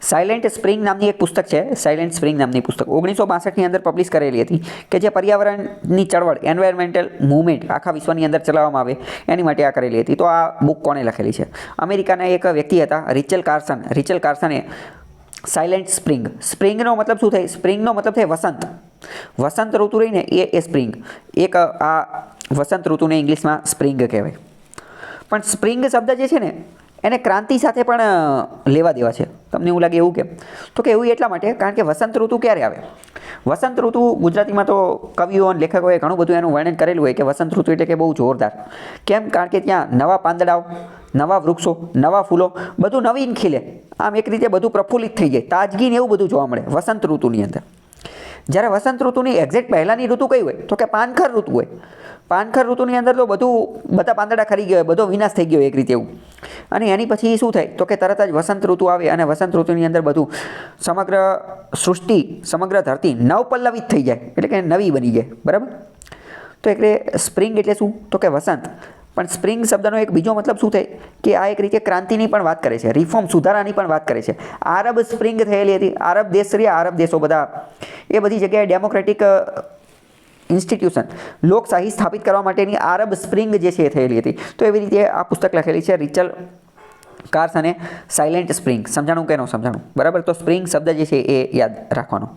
Silent spring નામની એક પુસ્તક છે, સાયલેન્ટ સ્પ્રિંગ નામની પુસ્તક 1962ની અંદર પબ્લિશ કરેલી હતી કે જે પર્યાવરણની ચળવળ, એન્વાયરમેન્ટલ મૂવમેન્ટ આખા વિશ્વની અંદર ચલાવવામાં આવે એની માટે આ કરેલી હતી. તો આ બુક કોણે લખેલી છે? અમેરિકાના એક વ્યક્તિ હતા રિચલ કાર્સને સાયલેન્ટ સ્પ્રિંગ. સ્પ્રિંગનો મતલબ શું થાય? સ્પ્રિંગનો મતલબ થાય વસંત. વસંત ઋતુ રહીને એ સ્પ્રિંગ. એક આ વસંત ઋતુને ઇંગ્લિશમાં સ્પ્રિંગ કહેવાય. પણ સ્પ્રિંગ શબ્દ જે છે ને એને ક્રાંતિ સાથે પણ લેવા દેવા છે. તમને એવું લાગે એવું કેમ? તો કે એવું એટલા માટે કારણ કે વસંત ઋતુ ક્યારે આવે? વસંત ઋતુ ગુજરાતીમાં તો કવિઓ અને લેખકોએ ઘણું બધું એનું વર્ણન કરેલું હોય કે વસંત ઋતુ એટલે કે બહુ જોરદાર. કેમ? કારણ કે ત્યાં નવા પાંદડાઓ, નવા વૃક્ષો, નવા ફૂલો, બધું નવીન ખીલે. આમ એક રીતે બધું પ્રફુલ્લિત થઈ જાય, તાજગી ને એવું બધું જોવા મળે વસંત ઋતુની અંદર. જ્યારે વસંત ઋતુની એક્ઝેક્ટ પહેલાંની ઋતુ કઈ હોય? તો કે પાનખર ઋતુ હોય. પાનખર ઋતુની અંદર તો બધા પાંદડા ખરી ગયા હોય, બધો વિનાશ થઈ ગયો એક રીતે એવું. અને એની પછી શું થાય? તો કે તરત જ વસંત ઋતુ આવે અને વસંત ઋતુની અંદર બધું સમગ્ર સૃષ્ટિ, સમગ્ર ધરતી નવપલ્લવિત થઈ જાય, એટલે કે નવી બની જાય. બરાબર? તો એટલે સ્પ્રિંગ એટલે શું? તો કે વસંત. પણ સ્પ્રિંગ શબ્દનો એક બીજો મતલબ શું થાય કે આ એક રીતે ક્રાંતિની પણ વાત કરે છે, રિફોર્મ, સુધારાની પણ વાત કરે છે. આરબ સ્પ્રિંગ થયેલી હતી. આરબ દેશ રહ્યા, આરબ દેશો બધા, એ બધી જગ્યાએ ડેમોક્રેટિક ઇન્સ્ટિટ્યુશન, લોકશાહી સ્થાપિત કરવા માટેની આરબ સ્પ્રિંગ જે છે એ થયેલી હતી. તો એવી રીતે આ પુસ્તક લખેલી છે રિચલ કાર્સને સાયલેન્ટ સ્પ્રિંગ. સમજાણું કે ન સમજાણું? બરાબર? તો સ્પ્રિંગ શબ્દ જે છે એ યાદ રાખવાનો.